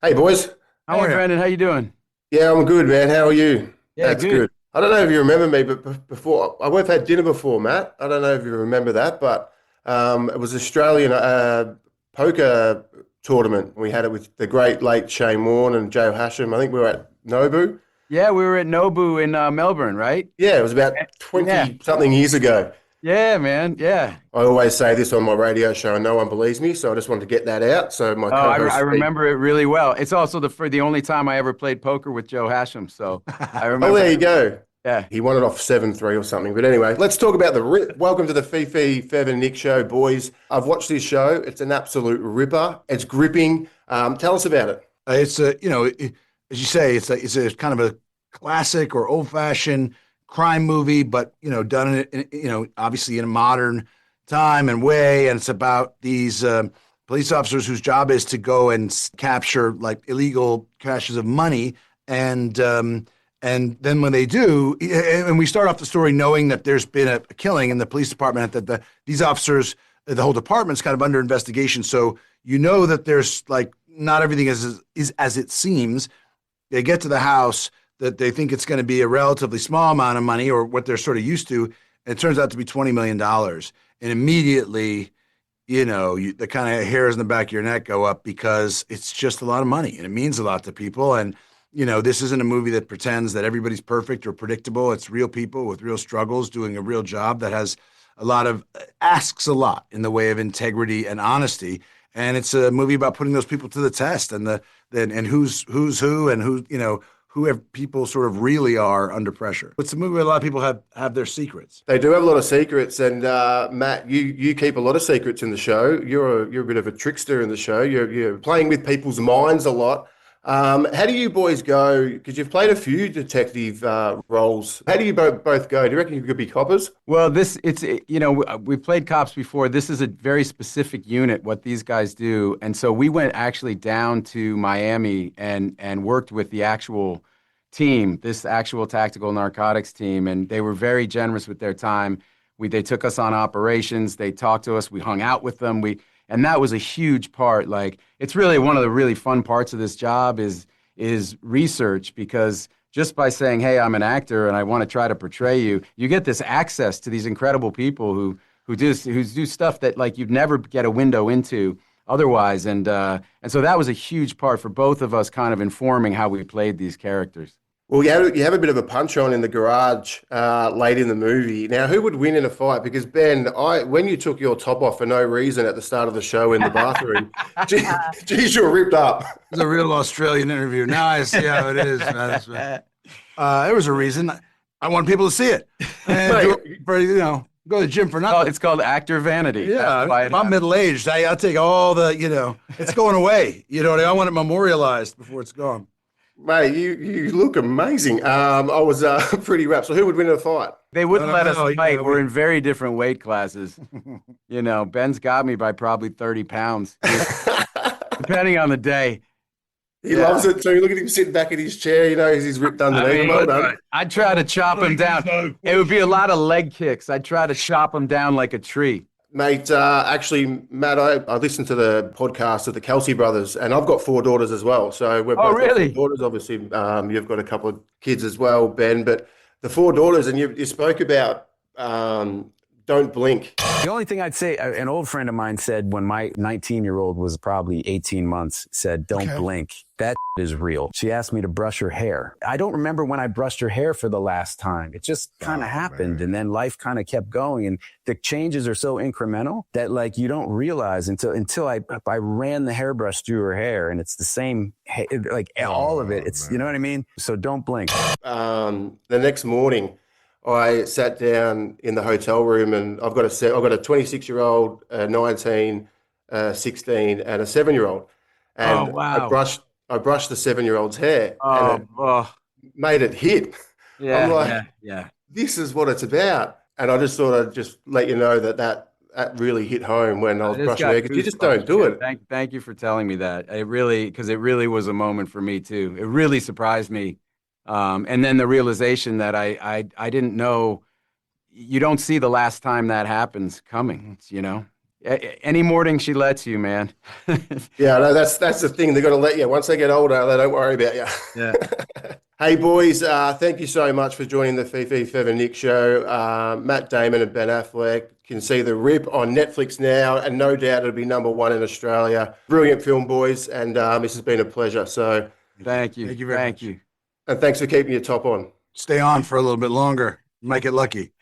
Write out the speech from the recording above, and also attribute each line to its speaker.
Speaker 1: Hey boys.
Speaker 2: How
Speaker 3: Hey,
Speaker 2: are you?
Speaker 3: Brendan, how you doing?
Speaker 1: Yeah, I'm good, man. How are you?
Speaker 3: Yeah,
Speaker 1: That's
Speaker 3: good.
Speaker 1: good. I don't know if you remember me, but before we've had dinner before, Matt. I don't know if you remember that, but it was Australian poker tournament. We had it with the great late Shane Warne and Joe Hashim. I think we were at Nobu.
Speaker 3: Yeah, we were at Nobu in Melbourne, right?
Speaker 1: Yeah, it was about
Speaker 3: Yeah,
Speaker 1: 20 something years ago.
Speaker 3: yeah, man, yeah.
Speaker 1: I always say this on my radio show, and no one believes me, so I just wanted to get that out so my
Speaker 3: Oh, I
Speaker 1: co-host Steve.
Speaker 3: remember it really well. It's also the only time I ever played poker with Joe Hashim, so I
Speaker 1: Oh,
Speaker 3: remember
Speaker 1: there you
Speaker 3: that.
Speaker 1: go.
Speaker 3: Yeah.
Speaker 1: He won it off 7-3 or something. But anyway, let's talk about the rip. Welcome to the Fifi, Fev and Nick show, boys. I've watched this show. It's an absolute ripper. It's gripping. Tell us about it.
Speaker 2: It's a, as you say, it's a kind of a classic or old-fashioned crime movie, but done obviously in a modern time and way. And it's about these police officers whose job is to go and capture like illegal caches of money, and then when they do, and we start off the story knowing that there's been a killing in the police department, that these officers, the whole department's kind of under investigation. So you know that there's like not everything is as it seems. They get to the house that they think it's going to be a relatively small amount of money or what they're sort of used to. And it turns out to be $20 million. And immediately, the kind of hairs in the back of your neck go up because it's just a lot of money and it means a lot to people. And, this isn't a movie that pretends that everybody's perfect or predictable. It's real people with real struggles doing a real job that has asks a lot in the way of integrity and honesty. And it's a movie about putting those people to the test and who's who and who people sort of really are under pressure. It's a movie where a lot of people have their secrets.
Speaker 1: They do have a lot of secrets, and Matt, you keep a lot of secrets in the show. You're a bit of a trickster in the show. You're playing with people's minds a lot. How do you boys go? Because you've played a few detective roles. How do you both go? Do you reckon you could be coppers?
Speaker 3: Well, we played cops before. This is a very specific unit, what these guys do. And so we went actually down to Miami and worked with the actual team, this actual tactical narcotics team. And they were very generous with their time. They took us on operations. They talked to us. We hung out with them. And that was a huge part. Like, it's really one of the really fun parts of this job is research, because just by saying, hey, I'm an actor and I want to try to portray you, you get this access to these incredible people who do stuff that like you'd never get a window into otherwise. And so that was a huge part for both of us, kind of informing how we played these characters.
Speaker 1: Well, you have a bit of a punch on in the garage late in the movie. Now, who would win in a fight? Because Ben, when you took your top off for no reason at the start of the show in the bathroom, geez, you're ripped up.
Speaker 2: It's a real Australian interview. Now I see how it is, man. There was a reason. I want people to see it. And go to the gym for nothing.
Speaker 3: It's called actor vanity.
Speaker 2: Yeah, I'm middle-aged. I'll take all it's going away. I want it memorialized before it's gone.
Speaker 1: Mate, you look amazing. I was pretty wrapped. So who would win in a fight?
Speaker 3: They wouldn't let us fight.
Speaker 2: Yeah,
Speaker 3: We're in very different weight classes. Ben's got me by probably 30 pounds, depending on the day.
Speaker 1: He loves it too. Look at him sitting back in his chair. He's ripped underneath. Well done.
Speaker 3: I'd try to chop him down. It would be a lot of leg kicks. I'd try to chop him down like a tree.
Speaker 1: Mate, actually, Matt, I listened to the podcast of the Kelsey brothers, and I've got four daughters as well. So we're both
Speaker 3: really?
Speaker 1: four daughters. Obviously, you've got a couple of kids as well, Ben. But the four daughters, and you spoke about don't blink.
Speaker 4: The only thing I'd say, an old friend of mine said when my 19-year-old was probably 18 months, said, don't blink. That is real. She asked me to brush her hair. I don't remember when I brushed her hair for the last time. It just kind of happened. Man. And then life kind of kept going. And the changes are so incremental that like you don't realize until I ran the hairbrush through her hair, and it's the same, like all of it. It's, man. You know what I mean? So don't blink.
Speaker 1: The next morning, I sat down in the hotel room, and I've got a 26-year-old, 19, 16, and a 7-year-old. And
Speaker 3: oh, wow.
Speaker 1: I brushed the 7-year-old's hair, and it made it hit.
Speaker 3: Yeah,
Speaker 1: I'm like,
Speaker 3: yeah.
Speaker 1: This is what it's about. And I just thought I'd just let you know that really hit home when I was brushing hair, because you just don't do it.
Speaker 3: Thank you for telling me that. Because it really was a moment for me too. It really surprised me. And then the realization that I didn't know, you don't see the last time that happens coming, Any morning she lets you, man.
Speaker 1: Yeah, no, that's the thing. They've got to let you. Once they get older, they don't worry about you.
Speaker 3: Yeah.
Speaker 1: Hey, boys, thank you so much for joining the Fifi, Fev and Nick show. Matt Damon and Ben Affleck can see The Rip on Netflix now, and no doubt it'll be #1 in Australia. Brilliant film, boys, and this has been a pleasure. So,
Speaker 3: Thank you.
Speaker 2: Thank you very much.
Speaker 3: you.
Speaker 1: and thanks for keeping your top on.
Speaker 2: Stay on for a little bit longer. You might get lucky.